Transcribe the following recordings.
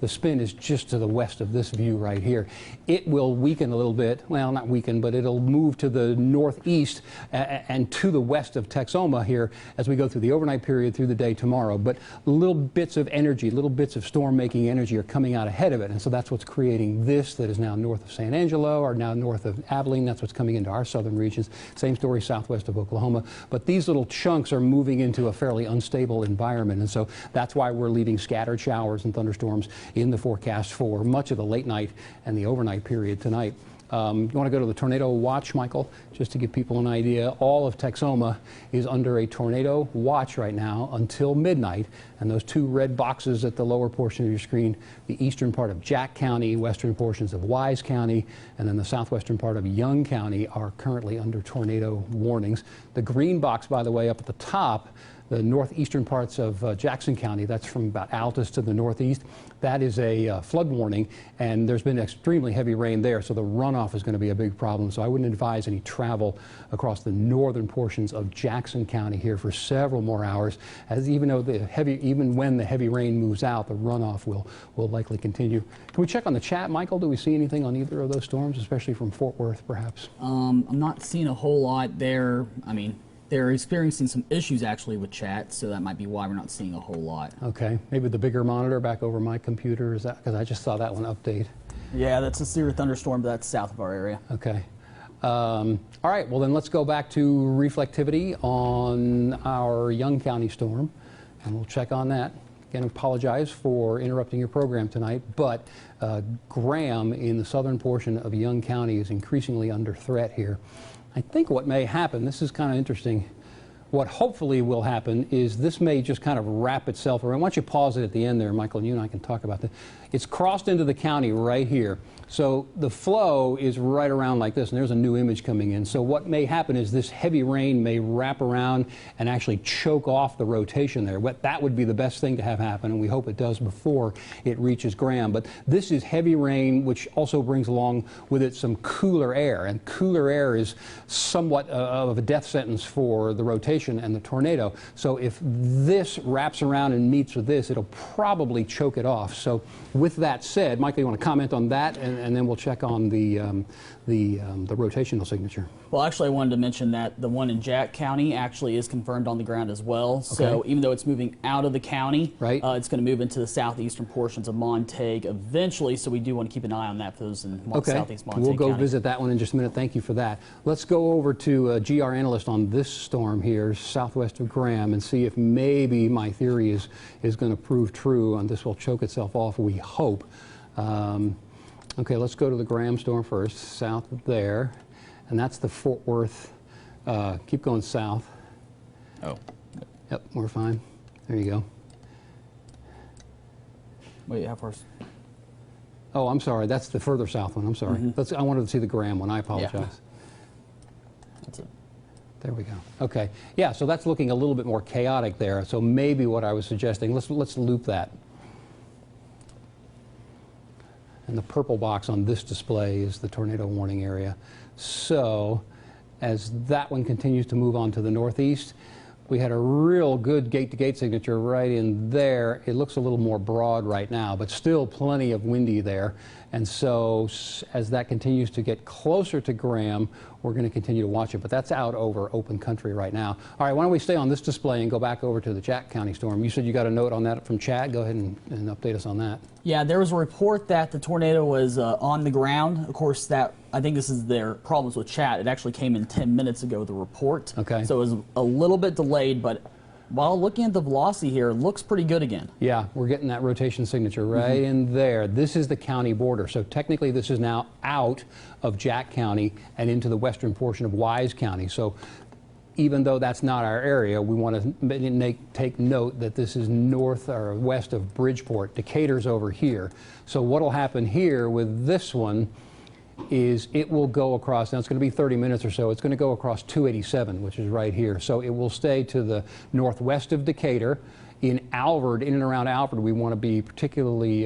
The spin is just to the west of this view right here. It will weaken a little bit, well, not weaken, but it'll move to the northeast and to the west of Texoma here as we go through the overnight period through the day tomorrow. But little bits of energy, little bits of storm-making energy are coming out ahead of it, and so that's what's creating this that is now north of San Angelo or now north of Abilene. That's what's coming into our southern regions. Same story southwest of Oklahoma. But these little chunks are moving into a fairly unstable environment, and so that's why we're leaving scattered showers and thunderstorms in the forecast for much of the late night and the overnight period tonight. You want to go to the tornado watch, Michael, just to give people an idea. All of Texoma is under a tornado watch right now until midnight, and those two red boxes at the lower portion of your screen, the eastern part of Jack County, western portions of Wise County, and then the southwestern part of Young County are currently under tornado warnings. The green box, by the way, up at the top, the northeastern parts of Jackson County, that's from about Altus to the northeast, that is a flood warning, and there's been extremely heavy rain there, so the runoff is going to be a big problem. So I wouldn't advise any travel across the northern portions of Jackson County here for several more hours, as even when the heavy rain moves out, the runoff will likely continue. Can we check on the chat, Michael? Do we see anything on either of those storms, especially from Fort Worth, perhaps? I'm not seeing a whole lot there. I mean, they're experiencing some issues actually with chat, so that might be why we're not seeing a whole lot. Okay, maybe the bigger monitor back over my computer, is that because I just saw that one update? Yeah, that's a severe thunderstorm, but that's south of our area. Okay. All right, well then let's go back to reflectivity on our Young County storm, and we'll check on that. Again, I apologize for interrupting your program tonight, but Graham in the southern portion of Young County is increasingly under threat here. I think what may happen, this is kind of interesting, what hopefully will happen is this may just kind of wrap itself around. Why don't you pause it at the end there, Michael, and you and I can talk about that. It's crossed into the county right here. So the flow is right around like this, and there's a new image coming in. So what may happen is this heavy rain may wrap around and actually choke off the rotation there. That would be the best thing to have happen, and we hope it does before it reaches Graham. But this is heavy rain, which also brings along with it some cooler air, and cooler air is somewhat of a death sentence for the rotation and the tornado. So if this wraps around and meets with this, it'll probably choke it off. So with that said, Michael, you want to comment on that, and then we'll check on the rotational signature. Well, actually, I wanted to mention that the one in Jack County actually is confirmed on the ground as well. Okay. So even though it's moving out of the county, right, it's going to move into the southeastern portions of Montague eventually. So we do want to keep an eye on that for those in southeast Montague. We'll go visit that one in just a minute. Thank you for that. Let's go over to a GR analyst on this storm here, southwest of Graham, and see if maybe my theory is going to prove true, and this will choke itself off, we hope. Okay, let's go to the Graham storm first, south of there, and that's the Fort Worth. Keep going south. Oh. Yep, we're fine. There you go. Wait, how far? Oh, I'm sorry. That's the further south one. I'm sorry. I wanted to see the Graham one. I apologize. Yeah. That's it. There we go. Okay. Yeah, so that's looking a little bit more chaotic there. So maybe what I was suggesting, let's loop that. And the purple box on this display is the tornado warning area. So as that one continues to move on to the northeast, we had a real good gate-to-gate signature right in there. It looks a little more broad right now, but still plenty of windy there. And so as that continues to get closer to Graham, we're going to continue to watch it. But that's out over open country right now. All right, why don't we stay on this display and go back over to the Jack County storm. You said you got a note on that from Chad. Go ahead and update us on that. Yeah, there was a report that the tornado was on the ground. Of course, I think this is their problems with chat. It actually came in 10 minutes ago, the report. Okay. So it was a little bit delayed, but while looking at the velocity here, it looks pretty good again. Yeah, we're getting that rotation signature right in there. This is the county border. So technically this is now out of Jack County and into the western portion of Wise County. So even though that's not our area, we want to take note that this is north or west of Bridgeport. Decatur's over here. So what will happen here with this one is it will go across, now it's going to be 30 minutes or so, it's going to go across 287, which is right here. So it will stay to the northwest of Decatur. In Alvord, in and around Alvord, we want to be particularly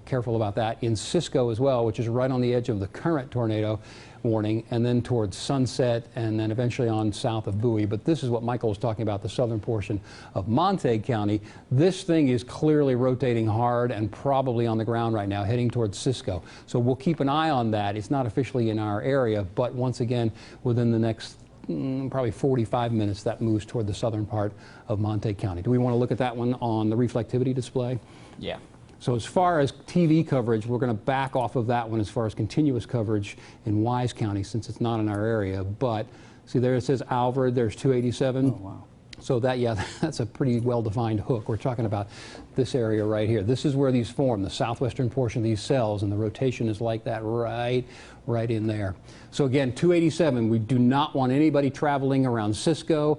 careful about that. In Cisco as well, which is right on the edge of the current tornado warning, and then towards Sunset, and then eventually on south of Bowie. But this is what Michael was talking about, the southern portion of Montague County. This thing is clearly rotating hard and probably on the ground right now, heading towards Cisco. So we'll keep an eye on that. It's not officially in our area, but once again, within the next probably 45 minutes, that moves toward the southern part of Montague County. Do we want to look at that one on the reflectivity display? Yeah. So as far as TV coverage, we're going to back off of that one as far as continuous coverage in Wise County, since it's not in our area. But see, there it says Alvord, there's 287. Oh, wow. So that, yeah, that's a pretty well-defined hook. We're talking about this area right here. This is where these form, the southwestern portion of these cells, and the rotation is like that right in there. So again, 287, we do not want anybody traveling around Cisco,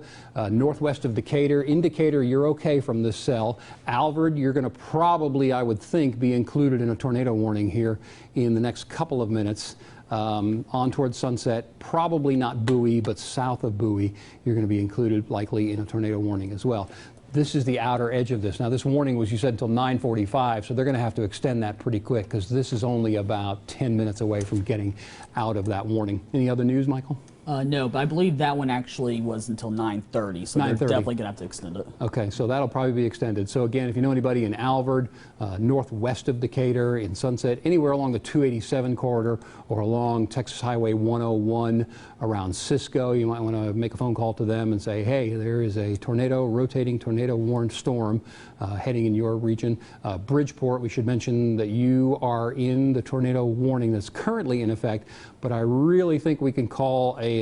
northwest of Decatur. In Decatur, you're okay from this cell. Alvord, you're going to probably, I would think, be included in a tornado warning here in the next couple of minutes. On towards Sunset, probably not Bowie, but south of Bowie, you're going to be included likely in a tornado warning as well. This is the outer edge of this. Now, this warning was, you said, until 9:45, so they're going to have to extend that pretty quick because this is only about 10 minutes away from getting out of that warning. Any other news, Michael? No, but I believe that one actually was until 9:30, so they're definitely going to have to extend it. Okay, so that'll probably be extended. So again, if you know anybody in Alvord, northwest of Decatur, in Sunset, anywhere along the 287 corridor or along Texas Highway 101 around Cisco, you might want to make a phone call to them and say, hey, there is a rotating tornado warned storm heading in your region. Bridgeport, we should mention that you are in the tornado warning that's currently in effect, but I really think we can call a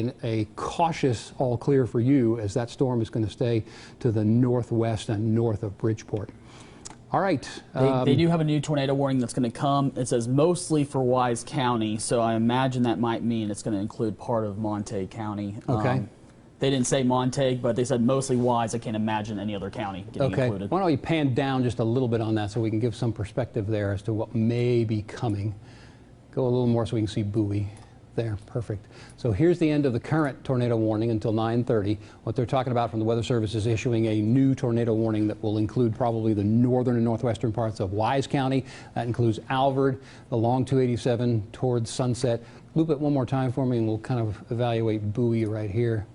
cautious all clear for you, as that storm is going to stay to the northwest and north of Bridgeport. All right. They do have a new tornado warning that's going to come. It says mostly for Wise County, so I imagine that might mean it's going to include part of Montague County. Okay. They didn't say Montague, but they said mostly Wise. I can't imagine any other county getting included. Why don't we pan down just a little bit on that so we can give some perspective there as to what may be coming. Go a little more so we can see Bowie. There, perfect. So here's the end of the current tornado warning until 9:30. What they're talking about from the Weather Service is issuing a new tornado warning that will include probably the northern and northwestern parts of Wise County. That includes Alvord, along 287 towards Sunset. Loop it one more time for me and we'll kind of evaluate Bowie right here.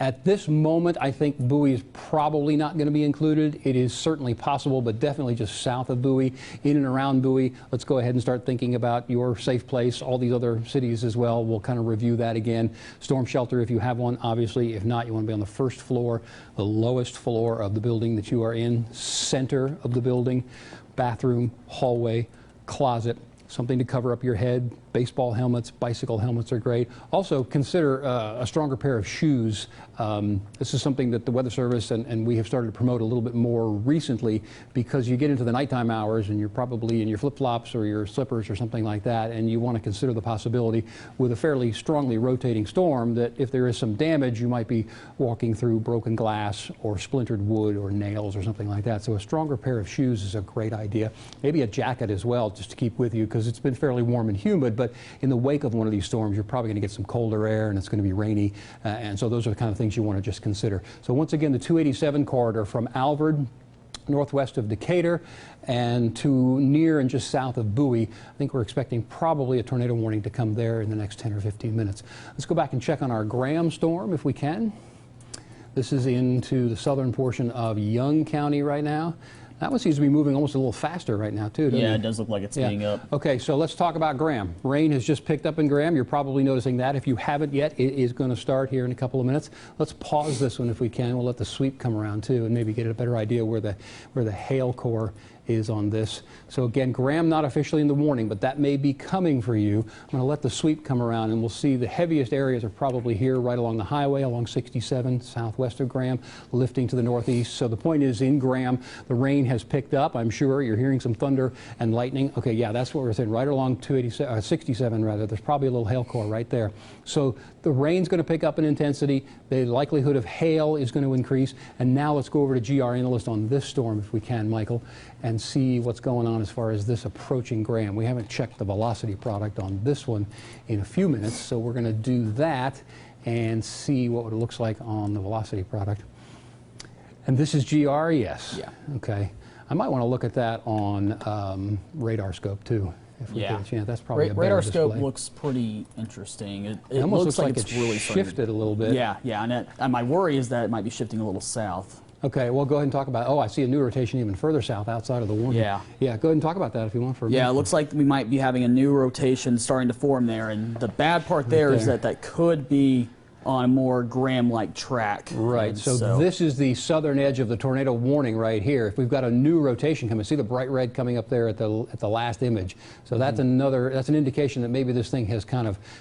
At this moment, I think Bowie is probably not going to be included. It is certainly possible, but definitely just south of Bowie, in and around Bowie. Let's go ahead and start thinking about your safe place, all these other cities as well. We'll kind of review that again. Storm shelter, if you have one, obviously. If not, you want to be on the first floor, the lowest floor of the building that you are in, center of the building, bathroom, hallway, closet, something to cover up your head. Baseball helmets, bicycle helmets are great. Also, consider a stronger pair of shoes. This is something that the Weather Service and we have started to promote a little bit more recently, because you get into the nighttime hours and you're probably in your flip-flops or your slippers or something like that, and you want to consider the possibility with a fairly strongly rotating storm that if there is some damage, you might be walking through broken glass or splintered wood or nails or something like that. So a stronger pair of shoes is a great idea. Maybe a jacket as well, just to keep with you, because it's been fairly warm and humid, but in the wake of one of these storms, you're probably going to get some colder air and it's going to be rainy, and so those are the kind of things you want to just consider. So once again, the 287 corridor from Alvord, northwest of Decatur, and to near and just south of Bowie. I think we're expecting probably a tornado warning to come there in the next 10 or 15 minutes. Let's go back and check on our Graham storm if we can. This is into the southern portion of Young County right now. That one seems to be moving almost a little faster right now, too, doesn't it? Yeah, it does look like it's speeding up. Okay, so let's talk about Graham. Rain has just picked up in Graham. You're probably noticing that. If you haven't yet, it is going to start here in a couple of minutes. Let's pause this one if we can. We'll let the sweep come around, too, and maybe get a better idea where the hail core is on this. So again, Graham not officially in the warning, but that may be coming for you. I'm going to let the sweep come around, and we'll see the heaviest areas are probably here right along the highway, along 67, southwest of Graham, lifting to the northeast. So the point is, in Graham, the rain has picked up. I'm sure you're hearing some thunder and lightning. Okay, yeah, that's what we're saying, right along 67 rather. There's probably a little hail core right there. So the rain's going to pick up in intensity. The likelihood of hail is going to increase. And now let's go over to GR Analyst on this storm, if we can, Michael, and see what's going on as far as this approaching Graham. We haven't checked the velocity product on this one in a few minutes, so we're going to do that and see what it looks like on the velocity product. And this is GR, yes. Yeah. Okay. I might want to look at that on radar scope too. If we get a chance. That's probably a better radar display. scope looks pretty interesting. It almost looks like it's really shifted a little bit. Yeah, yeah, and my worry is that it might be shifting a little south. Okay, well, go ahead and talk about. Oh, I see a new rotation even further south outside of the warning. Yeah. Yeah, go ahead and talk about that if you want for a minute. Yeah, it looks like we might be having a new rotation starting to form there, and the bad part there is that that could be on a more Graham-like track. Right, so this is the southern edge of the tornado warning right here. If we've got a new rotation coming, see the bright red coming up there at the last image. So that's that's an indication that maybe this thing has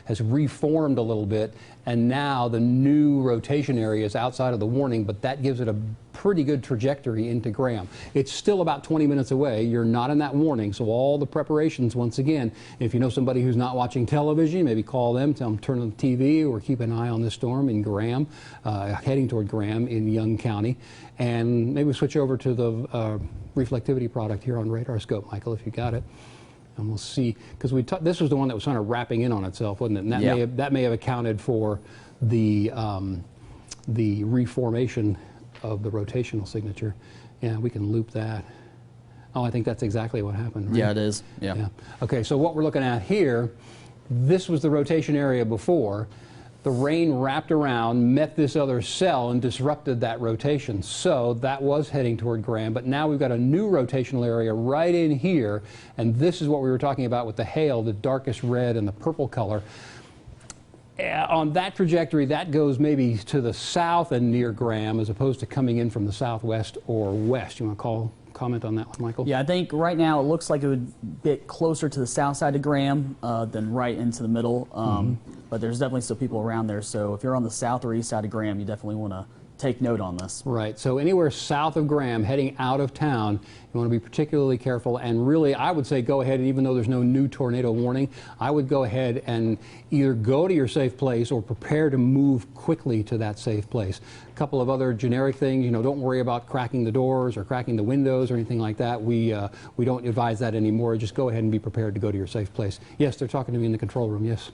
has reformed a little bit, and now the new rotation area is outside of the warning, but that gives it a pretty good trajectory into Graham. It's still about 20 minutes away. You're not in that warning, so all the preparations, once again, if you know somebody who's not watching television, maybe call them, tell them turn on the TV or keep an eye on this storm in Graham, heading toward Graham in Young County, and maybe switch over to the reflectivity product here on radar scope, Michael, if you got it. And we'll see, because this was the one that was kind of wrapping in on itself, wasn't it? And that may have accounted for the reformation of the rotational signature. Yeah, we can loop that. Oh, I think that's exactly what happened, right? Yeah, it is. Yeah. Okay, so what we're looking at here, this was the rotation area before. The rain wrapped around, met this other cell, and disrupted that rotation. So that was heading toward Graham, but now we've got a new rotational area right in here, and this is what we were talking about with the hail, the darkest red and the purple color. On that trajectory, that goes maybe to the south and near Graham, as opposed to coming in from the southwest or west. You want to comment on that one, Michael? Yeah, I think right now it looks like it would be closer to the south side of Graham than right into the middle. But there's definitely still people around there. So if you're on the south or east side of Graham, you definitely want to take note on this. Right. So anywhere south of Graham, heading out of town, you want to be particularly careful. And really, I would say go ahead, and even though there's no new tornado warning, I would go ahead and either go to your safe place or prepare to move quickly to that safe place. A couple of other generic things, don't worry about cracking the doors or cracking the windows or anything like that. We don't advise that anymore. Just go ahead and be prepared to go to your safe place. Yes, they're talking to me in the control room. Yes.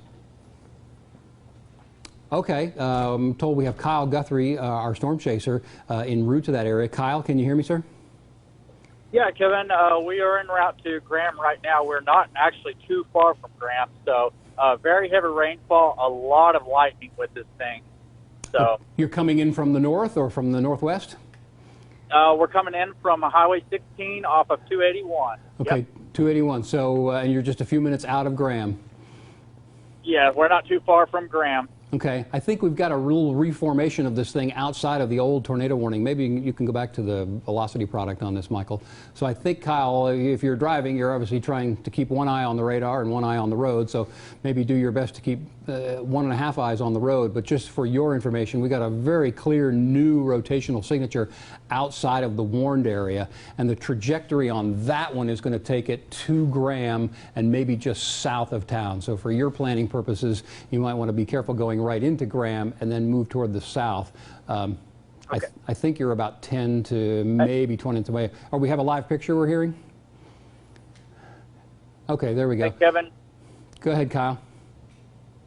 Okay, I'm told we have Kyle Guthrie, our storm chaser, en route to that area. Kyle, can you hear me, sir? Yeah, Kevin, we are en route to Graham right now. We're not actually too far from Graham, so very heavy rainfall, a lot of lightning with this thing. So you're coming in from the north or from the northwest? We're coming in from Highway 16 off of 281. Okay, yep. 281. So, and you're just a few minutes out of Graham. Yeah, we're not too far from Graham. Okay, I think we've got a real reformation of this thing outside of the old tornado warning. Maybe you can go back to the velocity product on this, Michael. So I think, Kyle, if you're driving, you're obviously trying to keep one eye on the radar and one eye on the road. So maybe do your best to keep 1.5 eyes on the road. But just for your information, we got a very clear new rotational signature outside of the warned area. And the trajectory on that one is going to take it to Graham and maybe just south of town. So for your planning purposes, you might want to be careful going right into Graham and then move toward the south. Okay. I think you're about 10 to maybe 20 minutes away. Oh, we have a live picture we're hearing? Okay, there we go. Hey, Kevin. Go ahead, Kyle.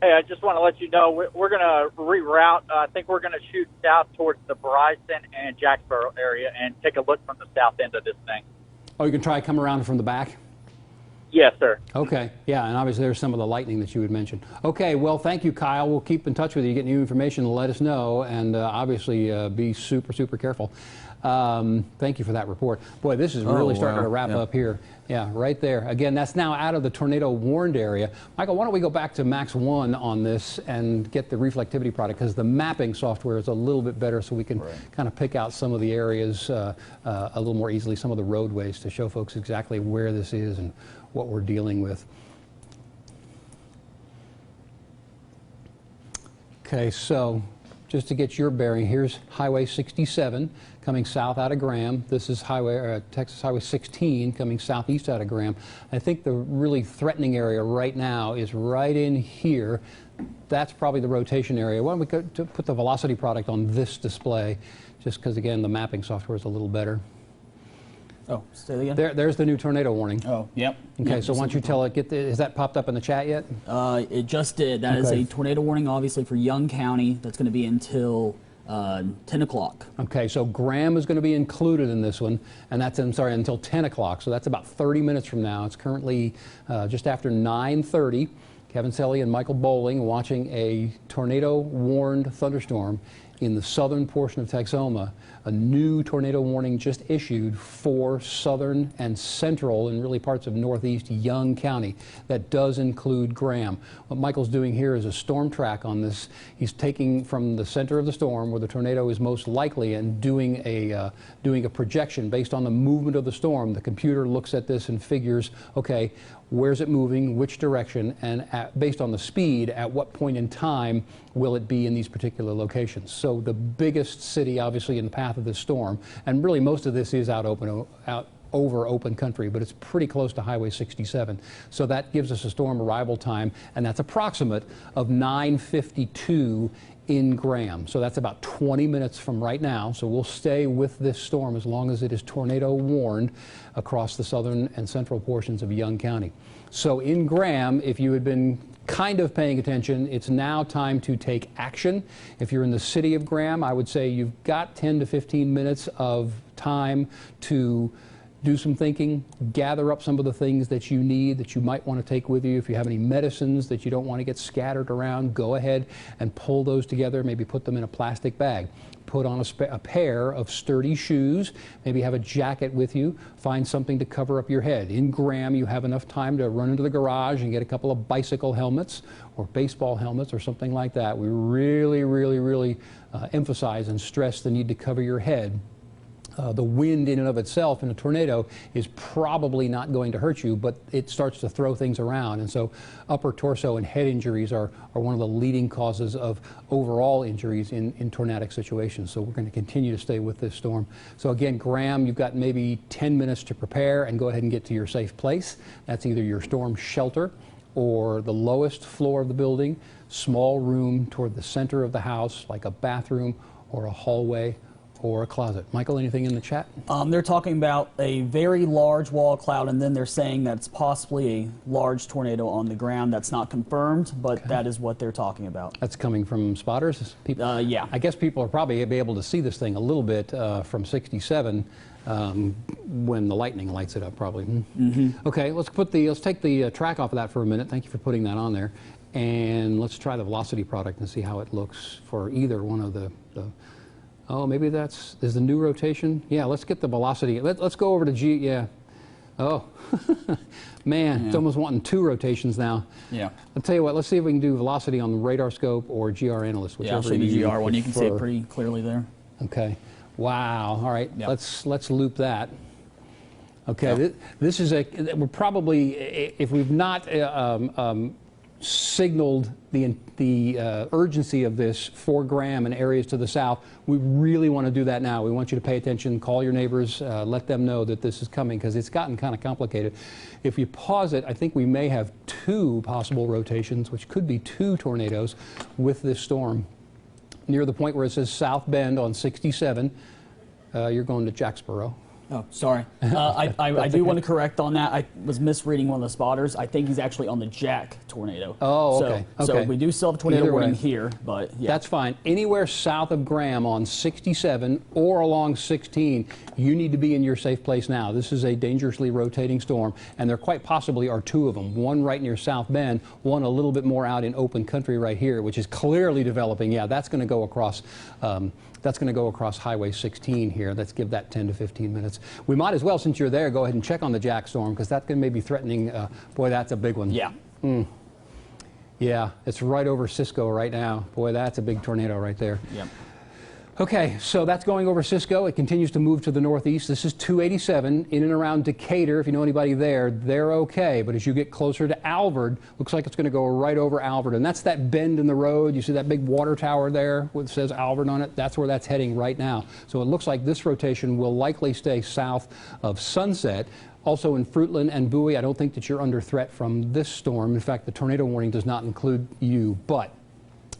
Hey, I just want to let you know we're going to reroute. I think we're going to shoot south towards the Bryson and Jacksboro area and take a look from the south end of this thing. Oh, you can try to come around from the back? Yes, sir. Okay, yeah, and obviously there's some of the lightning that you had mentioned. Okay, well, thank you, Kyle. We'll keep in touch with you, get new information, let us know, and obviously be super, super careful. Thank you for that report. Boy, this is really starting to wrap up here. Yeah, right there. Again, that's now out of the tornado warned area. Michael, why don't we go back to Max 1 on this and get the reflectivity product, because the mapping software is a little bit better, so we can kind of pick out some of the areas a little more easily, some of the roadways, to show folks exactly where this is and what we're dealing with. Okay, so just to get your bearing, here's Highway 67 coming south out of Graham. This is Texas Highway 16 coming southeast out of Graham. I think the really threatening area right now is right in here. That's probably the rotation area. Why don't we go to put the velocity product on this display, just because, again, the mapping software is a little better. Oh, say it again. There's the new tornado warning. Oh, yep. Okay, yep, so why don't you tell it, has that popped up in the chat yet? It just did. That is a tornado warning, obviously, for Young County. That's going to be until 10 o'clock. Okay, so Graham is going to be included in this one, and that's, I'm sorry, until 10 o'clock, so that's about 30 minutes from now. It's currently just after 9:30. Kevin Selly and Michael Bowling watching a tornado-warned thunderstorm in the southern portion of Texoma. A new tornado warning just issued for southern and central and really parts of northeast Young County. That does include Graham. What Michael's doing here is a storm track on this. He's taking from the center of the storm where the tornado is most likely and doing a projection based on the movement of the storm. The computer looks at this and figures, okay, where's it moving, which direction, and based on the speed, at what point in time will it be in these particular locations. So the biggest city, obviously, in the path of this storm, and really most of this is out over open country, but it's pretty close to Highway 67. So that gives us a storm arrival time, and that's approximate of 9:52 in Graham. So that's about 20 minutes from right now. So we'll stay with this storm as long as it is tornado warned across the southern and central portions of Young County. So in Graham, if you had been kind of paying attention, it's now time to take action. If you're in the city of Graham, I would say you've got 10 to 15 minutes of time to do some thinking, gather up some of the things that you need that you might want to take with you. If you have any medicines that you don't want to get scattered around, go ahead and pull those together, maybe put them in a plastic bag. Put on a pair of sturdy shoes, maybe have a jacket with you, find something to cover up your head. In Graham, you have enough time to run into the garage and get a couple of bicycle helmets or baseball helmets or something like that. We really emphasize and stress the need to cover your head. The wind in and of itself in a tornado is probably not going to hurt you, but it starts to throw things around. And so upper torso and head injuries are one of the leading causes of overall injuries in tornadic situations. So we're going to continue to stay with this storm. So again, Graham, you've got maybe 10 minutes to prepare and go ahead and get to your safe place. That's either your storm shelter or the lowest floor of the building, small room toward the center of the house, like a bathroom or a hallway or a closet. Michael, anything in the chat? They're talking about a very large wall cloud, and then they're saying that it's possibly a large tornado on the ground. That's not confirmed, but okay, that is what they're talking about. That's coming from spotters? People, yeah. I guess people are probably be able to see this thing a little bit from 67 when the lightning lights it up, probably. Mm-hmm. Okay, let's take the track off of that for a minute. Thank you for putting that on there. And let's try the velocity product and see how it looks for either one of the oh, maybe is the new rotation? Yeah, let's get the velocity. Let's go over to G, yeah. Oh, man, yeah. It's almost wanting 2 rotations now. Yeah. I'll tell you what, let's see if we can do velocity on the radar scope or GR analyst, whichever. Yeah, I'll show you the GR one. You can see it pretty clearly there. Okay. Wow, all right, yep. Let's loop that. Okay, yep. This is we're probably, if we've not signaled the urgency of this for Graham and areas to the south, we really want to do that now. We want you to pay attention, call your neighbors, let them know that this is coming because it's gotten kind of complicated. If you pause it, I think we may have 2 possible rotations, which could be 2 tornadoes with this storm. Near the point where it says South Bend on 67, you're going to Jacksboro. Oh, sorry. I do want to correct on that. I was misreading one of the spotters. I think he's actually on the Jack tornado. Oh, okay. So we do still have a tornado warning here, but yeah. That's fine. Anywhere south of Graham on 67 or along 16, you need to be in your safe place now. This is a dangerously rotating storm, and there quite possibly are 2 of them. One right near South Bend, one a little bit more out in open country right here, which is clearly developing. Yeah, that's going to go across. That's going to go across Highway 16 here. Let's give that 10 to 15 minutes. We might as well, since you're there, go ahead and check on the Jack storm because that may be threatening. Boy, that's a big one. Yeah. Yeah, it's right over Cisco right now. Boy, that's a big tornado right there. Yep. Okay, so that's going over Cisco. It continues to move to the northeast. This is 287 in and around Decatur. If you know anybody there, they're okay. But as you get closer to Alvord, looks like it's going to go right over Alvord. And that's that bend in the road. You see that big water tower there that says Alvord on it? That's where that's heading right now. So it looks like this rotation will likely stay south of Sunset. Also in Fruitland and Bowie, I don't think that you're under threat from this storm. In fact, the tornado warning does not include you. But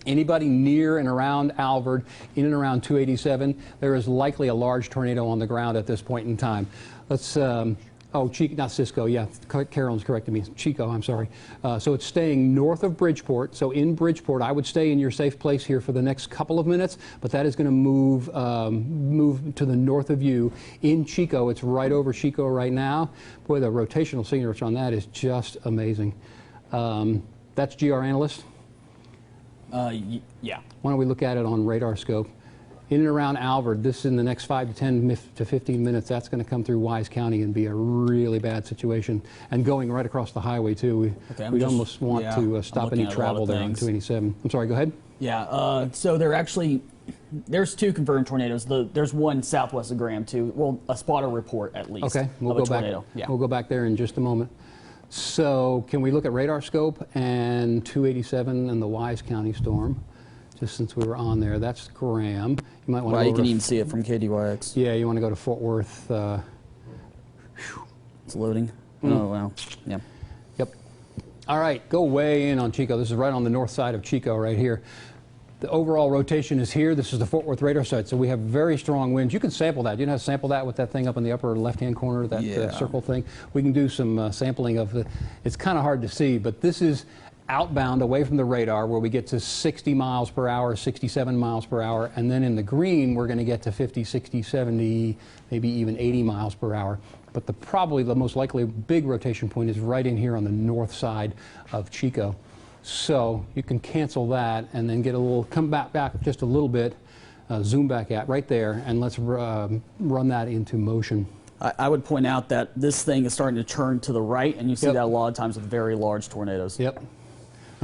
anybody near and around Alvord, in and around 287, there is likely a large tornado on the ground at this point in time. Let's Oh, Chico, not Cisco, yeah, Carolyn's corrected me. Chico, I'm sorry. So it's staying north of Bridgeport. So in Bridgeport, I would stay in your safe place here for the next couple of minutes, but that is going to move to the north of you. In Chico, it's right over Chico right now. Boy, the rotational signature on that is just amazing. That's GR Analyst. Yeah. Why don't we look at it on radar scope? In and around Alvord, this in the next 5 to 10 to 15 minutes, that's going to come through Wise County and be a really bad situation. And going right across the highway, too. We'd almost want to stop any travel there on 287. I'm sorry, go ahead. Yeah, so there's 2 confirmed tornadoes. There's one southwest of Graham, too. Well, a spotter report, at least, okay, we'll go back. Yeah. We'll go back there in just a moment. So can we look at radar scope and 287 and the Wise County storm? Just since we were on there, that's Graham. You might want to. You can even see it from KDYX. Yeah, you want to go to Fort Worth. It's loading. Oh wow. Yeah. Yep. All right, go way in on Chico. This is right on the north side of Chico, right here. The overall rotation is here. This is the Fort Worth radar site, so we have very strong winds. You can sample that. You know how to sample that with that thing up in the upper left-hand corner, that circle thing? We can do some sampling of it. It's kind of hard to see, but this is outbound away from the radar where we get to 60 miles per hour, 67 miles per hour, and then in the green we're going to get to 50, 60, 70, maybe even 80 miles per hour. But probably the most likely big rotation point is right in here on the north side of Chico. So you can cancel that and then get a little, come back just a little bit, zoom back at right there, and let's run that into motion. I would point out that this thing is starting to turn to the right, and you see that a lot of times with very large tornadoes. Yep.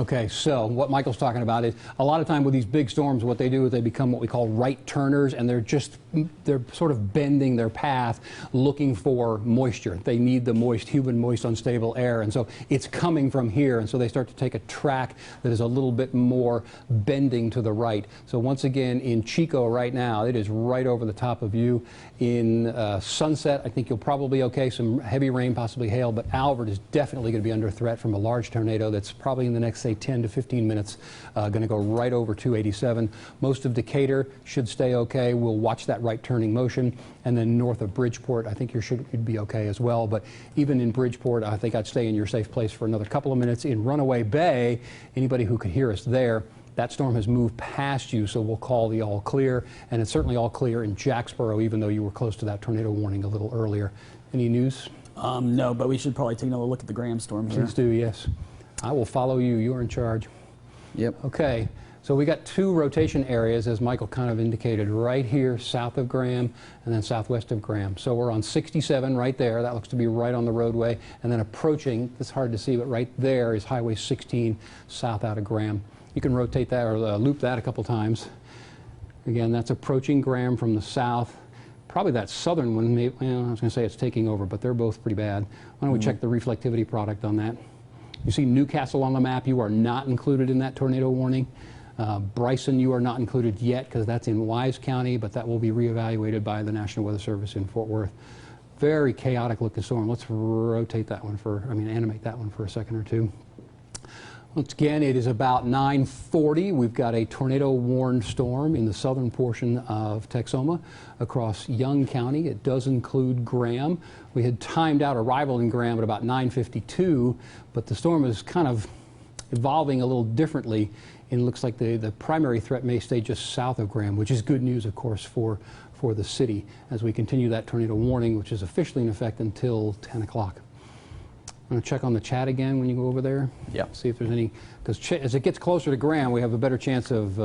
Okay, so what Michael's talking about is a lot of time with these big storms, what they do is they become what we call right turners, and they're sort of bending their path looking for moisture. They need the moist, humid, moist, unstable air, and so it's coming from here, and so they start to take a track that is a little bit more bending to the right. So once again, in Chico right now, it is right over the top of you. In Sunset, I think you'll probably okay, some heavy rain, possibly hail, but Alvord is definitely going to be under threat from a large tornado that's probably in the next, say, 10 to 15 minutes, going to go right over 287. Most of Decatur should stay okay. We'll watch that right turning motion. And then north of Bridgeport, I think you'd be okay as well. But even in Bridgeport, I think I'd stay in your safe place for another couple of minutes. In Runaway Bay, anybody who could hear us there, that storm has moved past you, so we'll call the all clear. And it's certainly all clear in Jacksboro, even though you were close to that tornado warning a little earlier. Any news? No, but we should probably take another look at the Graham storm here. Please do, yes. I will follow you. You're in charge. Yep. Okay. So we got 2 rotation areas, as Michael kind of indicated, right here south of Graham and then southwest of Graham. So we're on 67 right there. That looks to be right on the roadway. And then approaching, it's hard to see, but right there is Highway 16 south out of Graham. You can rotate that or loop that a couple times. Again, that's approaching Graham from the south. Probably that southern one, well, I was going to say it's taking over, but they're both pretty bad. Why don't we check the reflectivity product on that? You see Newcastle on the map. You are not included in that tornado warning. Bryson, you are not included yet because that's in Wise County, but that will be reevaluated by the National Weather Service in Fort Worth. Very chaotic looking storm. Let's rotate that one animate that one for a second or two. Once again, it is about 9:40. We've got a tornado-warned storm in the southern portion of Texoma across Young County. It does include Graham. We had timed out arrival in Graham at about 9:52, but the storm is kind of evolving a little differently, and it looks like the primary threat may stay just south of Graham, which is good news, of course, for the city as we continue that tornado warning, which is officially in effect until 10 o'clock. I'm going to check on the chat again when you go over there. Yeah. See if there's any, because as it gets closer to Graham, we have a better chance of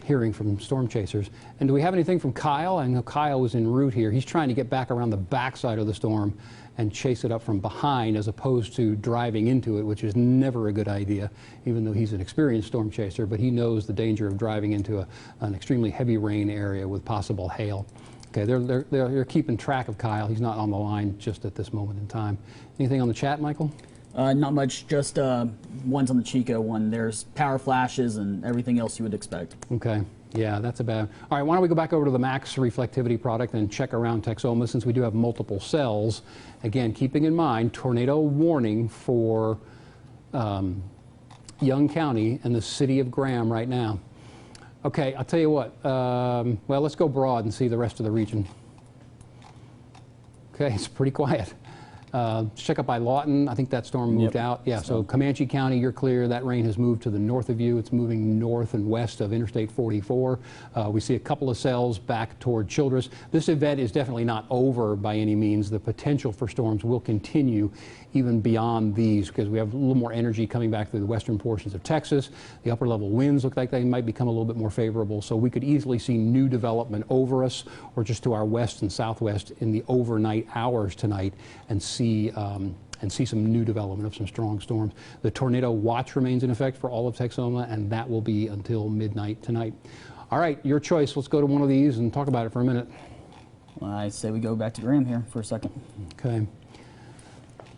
hearing from storm chasers. And do we have anything from Kyle? I know Kyle was en route here. He's trying to get back around the backside of the storm and chase it up from behind as opposed to driving into it, which is never a good idea, even though he's an experienced storm chaser, but he knows the danger of driving into an extremely heavy rain area with possible hail. Okay, they're keeping track of Kyle. He's not on the line just at this moment in time. Anything on the chat, Michael? Not much, just ones on the Chico one. There's power flashes and everything else you would expect. Okay, yeah, that's about. All right, why don't we go back over to the max reflectivity product and check around Texoma since we do have multiple cells. Again, keeping in mind, tornado warning for Young County and the city of Graham right now. Okay, I'll tell you what. Well, let's go broad and see the rest of the region. Okay, it's pretty quiet. Check up by Lawton. I think that storm moved out. Yeah, so Comanche County, you're clear. That rain has moved to the north of you. It's moving north and west of Interstate 44. We see a couple of cells back toward Childress. This event is definitely not over by any means. The potential for storms will continue even beyond these because we have a little more energy coming back through the western portions of Texas. The upper level winds look like they might become a little bit more favorable. So we could easily see new development over us or just to our west and southwest in the overnight hours tonight and see some new development of some strong storms. The tornado watch remains in effect for all of Texoma, and that will be until midnight tonight. All right, your choice. Let's go to one of these and talk about it for a minute. Well, I say we go back to Graham here for a second. Okay.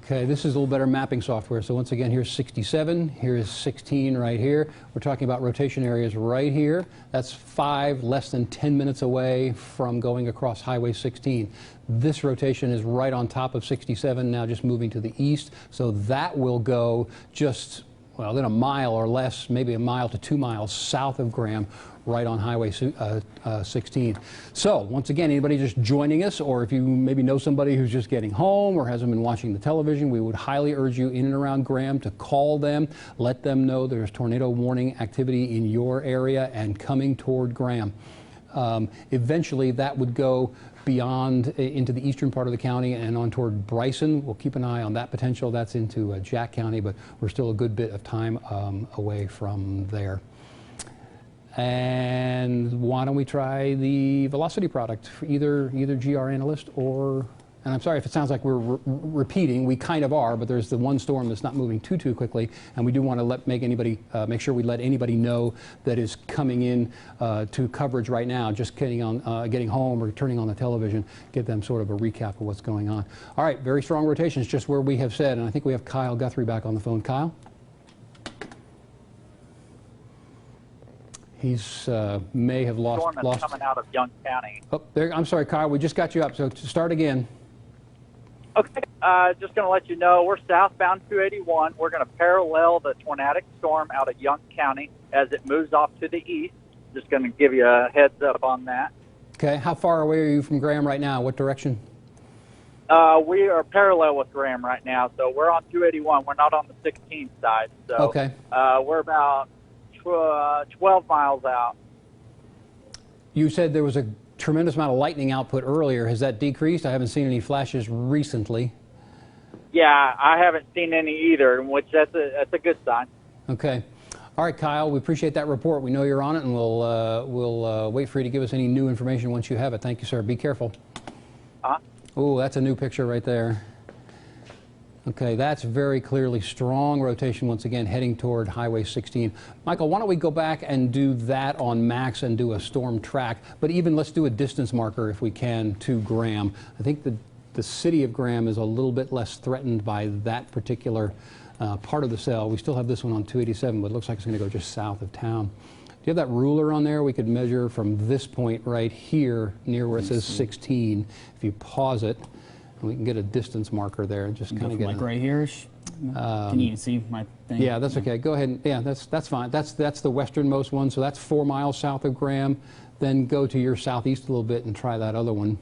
Okay, this is a little better mapping software. So once again, here's 67, here's 16 right here. We're talking about rotation areas right here. That's 5 less than 10 minutes away from going across Highway 16. This rotation is right on top of 67, now just moving to the east. So that will go just, well, then a mile or less, maybe a mile to 2 miles south of Graham, right on Highway 16. So once again, anybody just joining us, or if you maybe know somebody who's just getting home or hasn't been watching the television, we would highly urge you in and around Graham to call them, let them know there's tornado warning activity in your area and coming toward Graham. Eventually that would go beyond into the eastern part of the county and on toward Bryson. We'll keep an eye on that potential. That's into Jack County, but we're still a good bit of time away from there. And why don't we try the velocity product for either GR Analyst or, and I'm sorry if it sounds like we're repeating, we kind of are, but there's the one storm that's not moving too quickly, and we do want to make sure we let anybody know that is coming in to coverage right now, just getting home or turning on the television, get them sort of a recap of what's going on. All right, very strong rotations, just where we have said, and I think we have Kyle Guthrie back on the phone. Kyle? He's may have lost. Coming out of Young County. Oh, there. I'm sorry, Kyle. We just got you up. So to start again. Okay. Just going to let you know we're southbound 281. We're going to parallel the tornadic storm out of Young County as it moves off to the east. Just going to give you a heads up on that. Okay. How far away are you from Graham right now? What direction? We are parallel with Graham right now, so we're on 281. We're not on the 16 side. So okay. We're about 12 miles out. You said there was a tremendous amount of lightning output earlier. Has that decreased? I haven't seen any flashes recently. Yeah, I haven't seen any either, which that's a good sign. Okay. All right, Kyle, we appreciate that report. We know you're on it, and we'll wait for you to give us any new information once you have it. Thank you, sir. Be careful. Oh, that's a new picture right there. Okay, that's very clearly strong rotation once again heading toward Highway 16. Michael, why don't we go back and do that on max and do a storm track, but even let's do a distance marker if we can to Graham. I think the city of Graham is a little bit less threatened by that particular part of the cell. We still have this one on 287, but it looks like it's going to go just south of town. Do you have that ruler on there? We could measure from this point right here near where it says 16. If you pause it, we can get a distance marker there and just kind of get like right here. Can you see my thing? Yeah, that's okay. Go ahead. Yeah, that's fine. That's the westernmost one. So that's 4 miles south of Graham. Then go to your southeast a little bit and try that other one.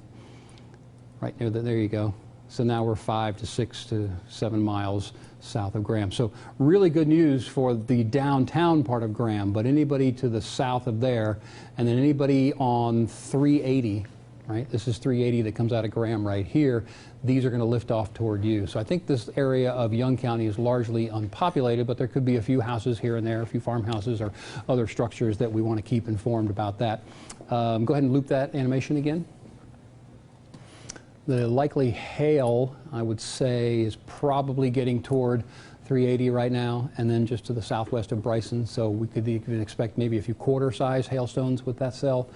Right near there you go. So now we're 5 to 6 to 7 miles south of Graham. So really good news for the downtown part of Graham, but anybody to the south of there, and then anybody on 380. Right? This is 380 that comes out of Graham right here. These are going to lift off toward you. So I think this area of Young County is largely unpopulated, but there could be a few houses here and there, a few farmhouses or other structures that we want to keep informed about that. Go ahead and loop that animation again. The likely hail, I would say, is probably getting toward 380 right now, and then just to the southwest of Bryson. So we could even expect maybe a few quarter-size hailstones with that cell.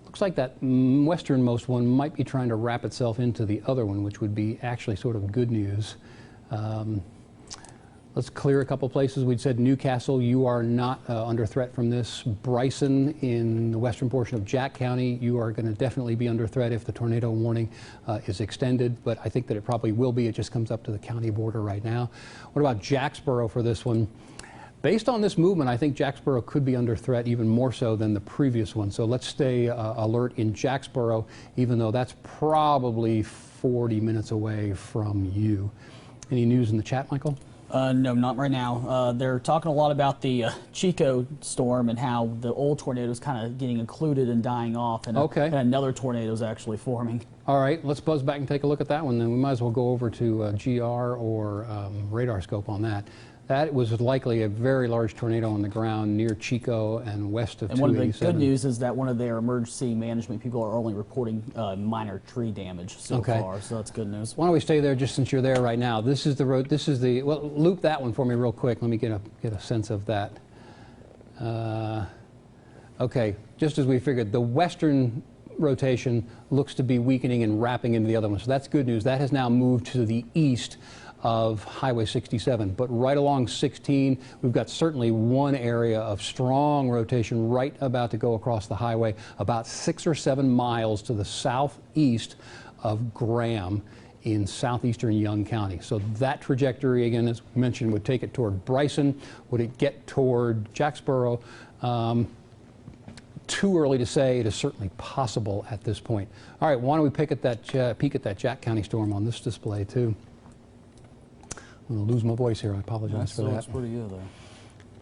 Looks like that westernmost one might be trying to wrap itself into the other one, which would be actually sort of good news. Let's clear a couple places. We'd said Newcastle, you are not under threat from this. Bryson in the western portion of Jack County, you are going to definitely be under threat if the tornado warning is extended, but I think that it probably will be. It just comes up to the county border right now. What about Jacksboro for this one? Based on this movement, I think Jacksboro could be under threat even more so than the previous one. So let's stay alert in Jacksboro, even though that's probably 40 minutes away from you. Any news in the chat, Michael? No, not right now. They're talking a lot about the Chico storm and how the old tornado is kind of getting occluded and dying off, and, and another tornado is actually forming. All right, let's buzz back and take a look at that one. Then we might as well go over to GR or radar scope on that. That was likely a very large tornado on the ground near Chico and west of 287. And one of the good news is that one of their emergency management people are only reporting minor tree damage so far, so that's good news. Why don't we stay there just since you're there right now? This is the road. This is the, well, loop that one for me real quick. Let me get a sense of that. Okay, just as we figured, the western rotation looks to be weakening and wrapping into the other one, so that's good news. That has now moved to the east of Highway 67, but right along 16, we've got certainly one area of strong rotation right about to go across the highway, about 6 or 7 miles to the southeast of Graham in southeastern Young County. So that trajectory, again, as mentioned, would take it toward Bryson. Would it get toward Jacksboro? Too early to say. It is certainly possible at this point. All right, why don't we peek at that Jack County storm on this display too? I'm going to lose my voice here. I apologize for that. That's pretty good, though.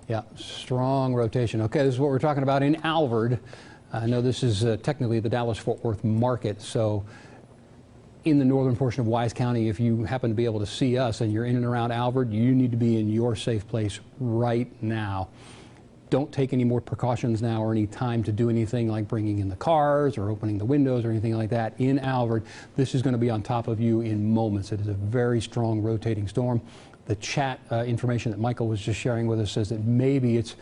Yeah, strong rotation. Okay, this is what we're talking about in Alvord. I know this is technically the Dallas-Fort Worth market, so in the northern portion of Wise County, if you happen to be able to see us and you're in and around Alvord, you need to be in your safe place right now. Don't take any more precautions now or any time to do anything like bringing in the cars or opening the windows or anything like that. In Alvord, this is going to be on top of you in moments. It is a very strong rotating storm. The chat information that Michael was just sharing with us says that maybe it's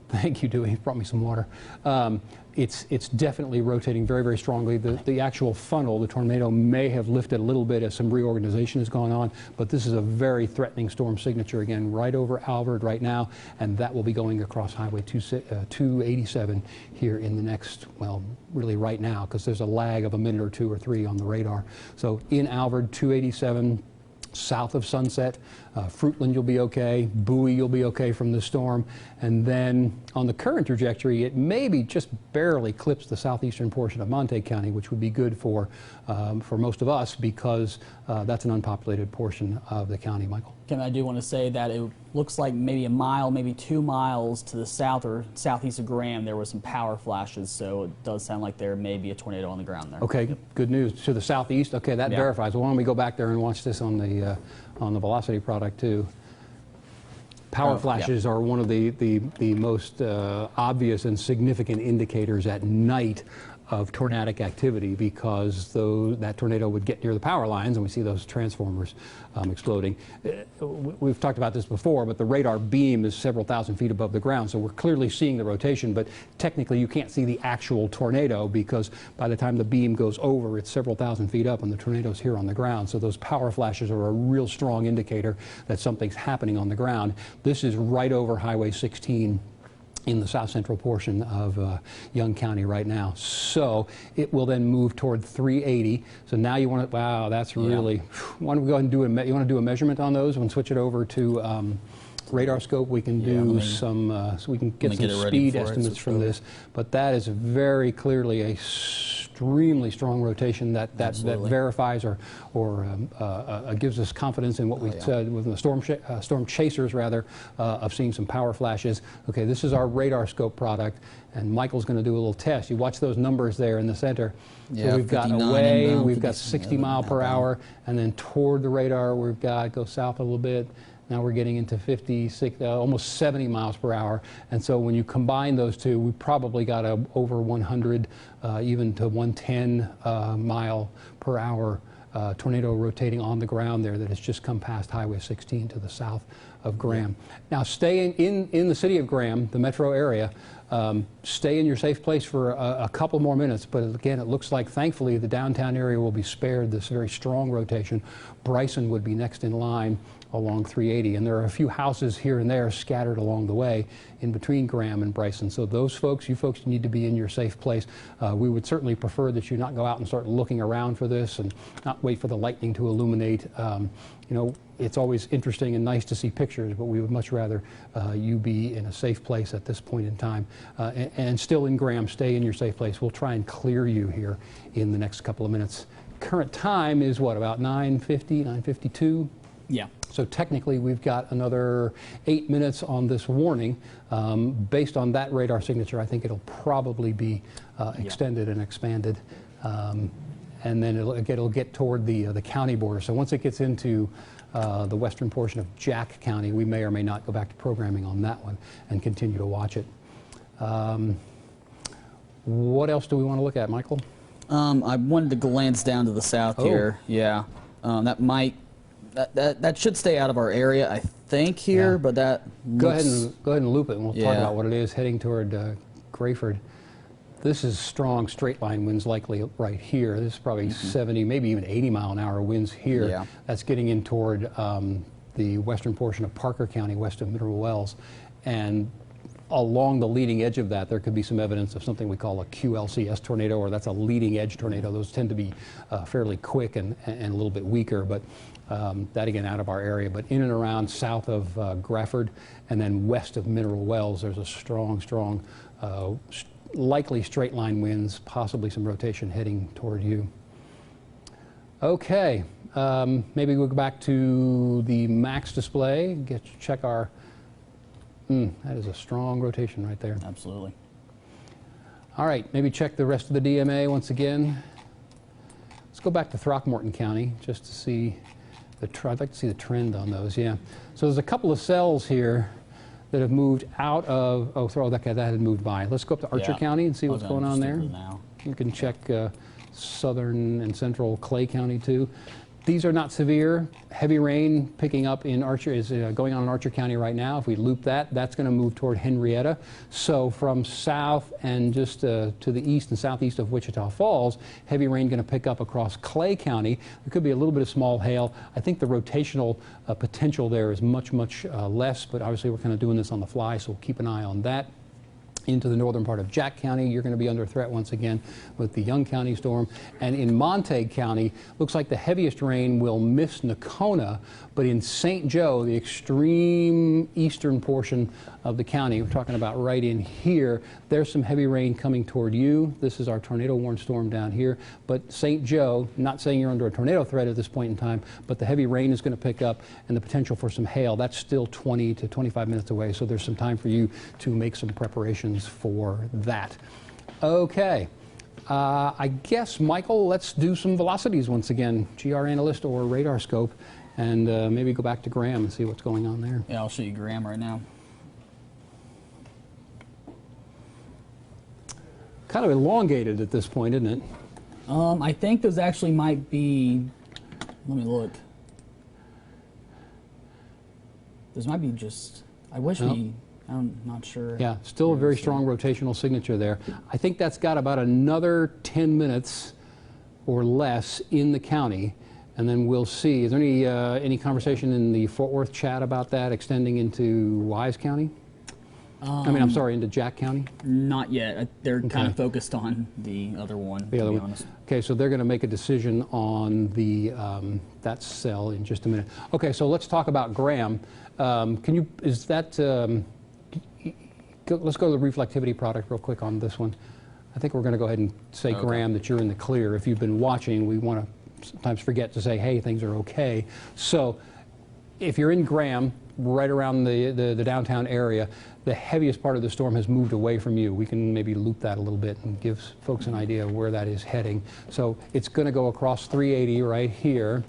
thank you, Dewey. He brought me some water. It's definitely rotating very, very strongly. The actual funnel, the tornado, may have lifted a little bit as some reorganization has gone on, but this is a very threatening storm signature, again, right over Alvord right now, and that will be going across Highway 287 here in the next, well, really right now, because there's a lag of a minute or 2 or 3 on the radar. So in Alvord, 287, south of Sunset, Fruitland you'll be okay, Bowie you'll be okay from the storm, and then on the current trajectory it maybe just barely clips the southeastern portion of Montague County, which would be good for most of us because that's an unpopulated portion of the county. Michael? Ken, I do want to say that it looks like maybe a mile, maybe 2 miles to the south or southeast of Graham there were some power flashes, so it does sound like there may be a tornado on the ground there. Okay, good news. To the southeast, okay, that verifies. Well, why don't we go back there and watch this on the velocity product too. Power flashes are one of the most obvious and significant indicators at night of tornadic activity, because that tornado would get near the power lines and we see those transformers exploding. We've talked about this before, but the radar beam is several thousand feet above the ground, so we're clearly seeing the rotation, but technically you can't see the actual tornado because by the time the beam goes over, it's several thousand feet up and the tornado's here on the ground. So those power flashes are a real strong indicator that something's happening on the ground. This is right over Highway 16 in the south central portion of Young County right now. So it will then move toward 380. So now you want to, wow, that's really, why don't we go ahead and do you want to do a measurement on those and switch it over to radar scope? We can do some, so we can get some speed estimates from this. But that is very clearly a extremely strong rotation that verifies or gives us confidence in what we said with the storm chasers, rather, of seeing some power flashes. Okay, this is our radar scope product, and Michael's going to do a little test. You watch those numbers there in the center. So we've got away, we've got 60 mile per hour, and then toward the radar we've got, go south a little bit. Now we're getting into 56, almost 70 miles per hour. And so when you combine those two, we probably got over 100, even to 110 mile per hour tornado rotating on the ground there that has just come past Highway 16 to the south of Graham. Now stay in the city of Graham, the metro area. Stay in your safe place for a couple more minutes, but again, it looks like thankfully the downtown area will be spared this very strong rotation. Bryson would be next in line along 380, and there are a few houses here and there scattered along the way in between Graham and Bryson. So those folks, you folks need to be in your safe place. We would certainly prefer that you not go out and start looking around for this and not wait for the lightning to illuminate. You know, it's always interesting and nice to see pictures, but we would much rather you be in a safe place at this point in time. And still in Graham, stay in your safe place. We'll try and clear you here in the next couple of minutes. Current time is what, about 9:50, 9:52? Yeah. So technically we've got another 8 minutes on this warning. Based on that radar signature, I think it'll probably be extended and expanded. And then it'll get toward the county border. So once it gets into the western portion of Jack County, we may or may not go back to programming on that one and continue to watch it. What else do we want to look at, Michael? I wanted to glance down to the south here. Yeah, that should stay out of our area, I think here, but that go ahead and loop it, and we'll talk Yeah. about what it is heading toward Grayford. This is strong straight line winds likely right here. This is probably 70, maybe even 80-mile-an-hour winds here. Yeah. That's getting in toward the western portion of Parker County, west of Mineral Wells. And along the leading edge of that, there could be some evidence of something we call a QLCS tornado, or that's a leading edge tornado. Those tend to be fairly quick and a little bit weaker, but that again out of our area. But in and around south of Grafford and then west of Mineral Wells, there's a strong, likely straight line winds, possibly some rotation heading toward you. Okay, maybe we'll go back to the max display, check our, that is a strong rotation right there. Absolutely. All right, maybe check the rest of the DMA once again. Let's go back to Throckmorton County just to see I'd like to see the trend on those, yeah. So there's a couple of cells here that have moved out of, that had moved by. Let's go up to Archer County and see what's going on there. Now. You can check southern and central Clay County too. These are not severe. Heavy rain picking up in Archer is going on in Archer County right now. If we loop that, that's going to move toward Henrietta. So from south and just to the east and southeast of Wichita Falls, heavy rain going to pick up across Clay County. There could be a little bit of small hail. I think the rotational potential there is much less, but obviously we're kind of doing this on the fly, so we'll keep an eye on that. Into the northern part of Jack County, you're going to be under threat once again with the Young County storm. And in Montague County, looks like the heaviest rain will miss Nocona, but in St. Joe, the extreme eastern portion of the county, we're talking about right in here, there's some heavy rain coming toward you. This is our tornado warned storm down here. But St. Joe, not saying you're under a tornado threat at this point in time, but the heavy rain is going to pick up and the potential for some hail, that's still 20 to 25 minutes away. So there's some time for you to make some preparations for that. Okay. I guess, Michael, let's do some velocities once again, GR Analyst or Radar Scope, and maybe go back to Graham and see what's going on there. Yeah, I'll show you Graham right now. Kind of elongated at this point, isn't it? I think those actually might be, let me look. Those might be just, I wish I'm not sure. Yeah, still a very strong rotational signature there. I think that's got about another 10 minutes or less in the county, and then we'll see. Is there any conversation in the Fort Worth chat about that extending into Wise County? I'm sorry, into Jack County? Not yet. They're kind of focused on the other one, to be honest. Okay, so they're going to make a decision on the that cell in just a minute. Okay, so let's talk about Graham. Let's go to the reflectivity product real quick on this one. I think we're going to go ahead and say, Graham, that you're in the clear. If you've been watching, we want to sometimes forget to say, hey, things are okay. So if you're in Graham, right around the downtown area, the heaviest part of the storm has moved away from you. We can maybe loop that a little bit and give folks an idea of where that is heading. So it's going to go across 380 right here.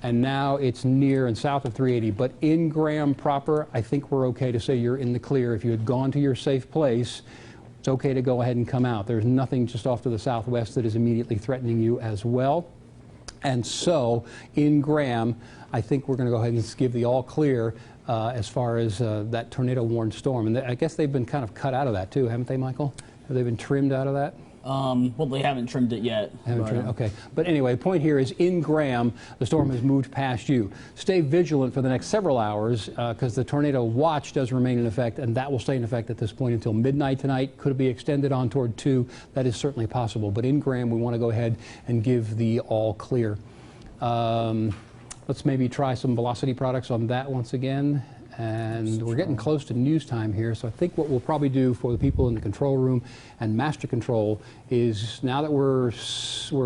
And now it's near and south of 380. But in Graham proper, I think we're okay to say you're in the clear. If you had gone to your safe place, it's okay to go ahead and come out. There's nothing just off to the southwest that is immediately threatening you as well. And so in Graham, I think we're going to go ahead and give the all clear as far as that tornado warned storm. And I guess they've been kind of cut out of that too, haven't they, Michael? Have they been trimmed out of that? Well, they haven't trimmed it yet. Okay. But anyway, the point here is in Graham, the storm has moved past you. Stay vigilant for the next several hours because the tornado watch does remain in effect, and that will stay in effect at this point until midnight tonight. Could it be extended on toward 2? That is certainly possible. But in Graham, we want to go ahead and give the all clear. Let's maybe try some velocity products on that once again. And we're getting close to news time here, so I think what we'll probably do for the people in the control room and master control is, now that we're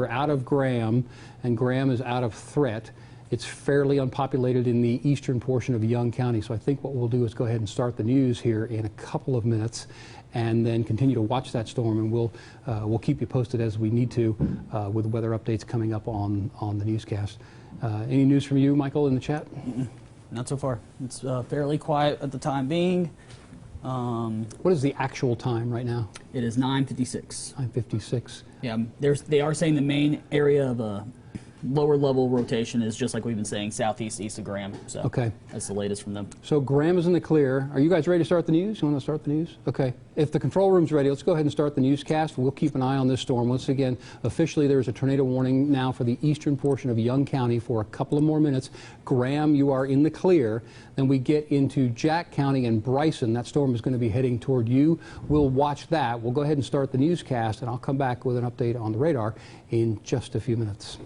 out of Graham and Graham is out of threat, it's fairly unpopulated in the eastern portion of Young County. So I think what we'll do is go ahead and start the news here in a couple of minutes, and then continue to watch that storm, and we'll keep you posted as we need to with weather updates coming up on the newscast. Any news from you, Michael, in the chat? Not so far. It's fairly quiet at the time being. What is the actual time right now? It is 9:56. 9:56. Yeah, they are saying the main area of lower level rotation is just like we've been saying, southeast, east of Graham. So okay, that's the latest from them. So Graham is in the clear. Are you guys ready to start the news? You want to start the news? Okay. If the control room's ready, let's go ahead and start the newscast. We'll keep an eye on this storm. Once again, officially there is a tornado warning now for the eastern portion of Young County for a couple of more minutes. Graham, you are in the clear. Then we get into Jack County and Bryson. That storm is going to be heading toward you. We'll watch that. We'll go ahead and start the newscast, and I'll come back with an update on the radar in just a few minutes.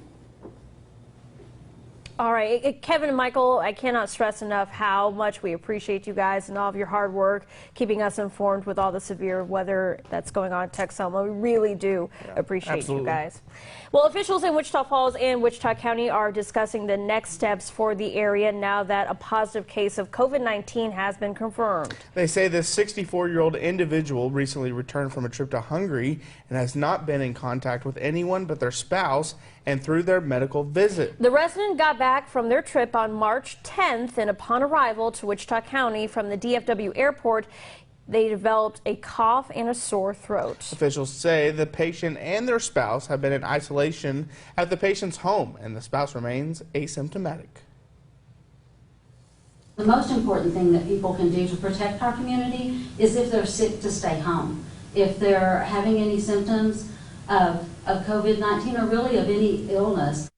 All right, Kevin and Michael, I cannot stress enough how much we appreciate you guys and all of your hard work, keeping us informed with all the severe weather that's going on in Texoma. We really do appreciate you guys. Well, officials in Wichita Falls and Wichita County are discussing the next steps for the area now that a positive case of COVID-19 has been confirmed. They say this 64-year-old individual recently returned from a trip to Hungary and has not been in contact with anyone but their spouse and through their medical visit. The resident got back from their trip on March 10th, and upon arrival to Wichita County from the DFW airport, they developed a cough and a sore throat. Officials say the patient and their spouse have been in isolation at the patient's home, and the spouse remains asymptomatic. The most important thing that people can do to protect our community is, if they're sick, to stay home. If they're having any symptoms of COVID-19 or really of any illness.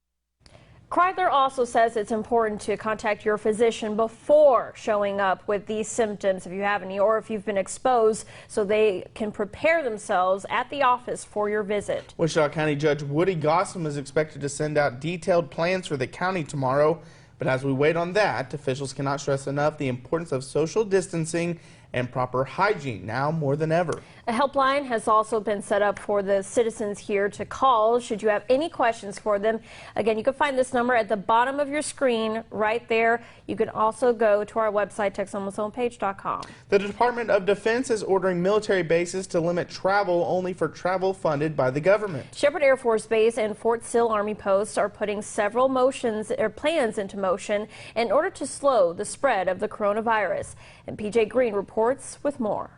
Kreidler also says it's important to contact your physician before showing up with these symptoms, if you have any, or if you've been exposed, so they can prepare themselves at the office for your visit. Wichita County Judge Woody Gossam is expected to send out detailed plans for the county tomorrow, but as we wait on that, officials cannot stress enough the importance of social distancing and proper hygiene now more than ever. A helpline has also been set up for the citizens here to call should you have any questions for them. Again, you can find this number at the bottom of your screen right there. You can also go to our website, Texomashomepage.com. The Department of Defense is ordering military bases to limit travel only for travel funded by the government. Shepherd Air Force Base and Fort Sill Army Post are putting several plans into motion in order to slow the spread of the coronavirus. And PJ Green reports with more.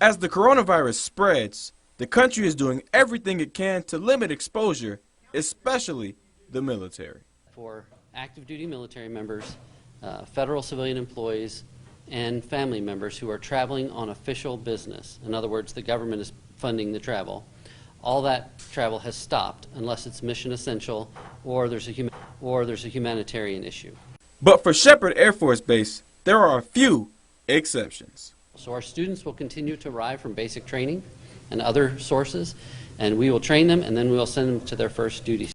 As the coronavirus spreads, the country is doing everything it can to limit exposure, especially the military. For active duty military members, federal civilian employees, and family members who are traveling on official business, in other words, the government is funding the travel, all that travel has stopped unless it's mission essential or there's a humanitarian issue. But for Shepherd Air Force Base, there are a few exceptions. So our students will continue to arrive from basic training and other sources, and we will train them, and then we will send them to their first duty.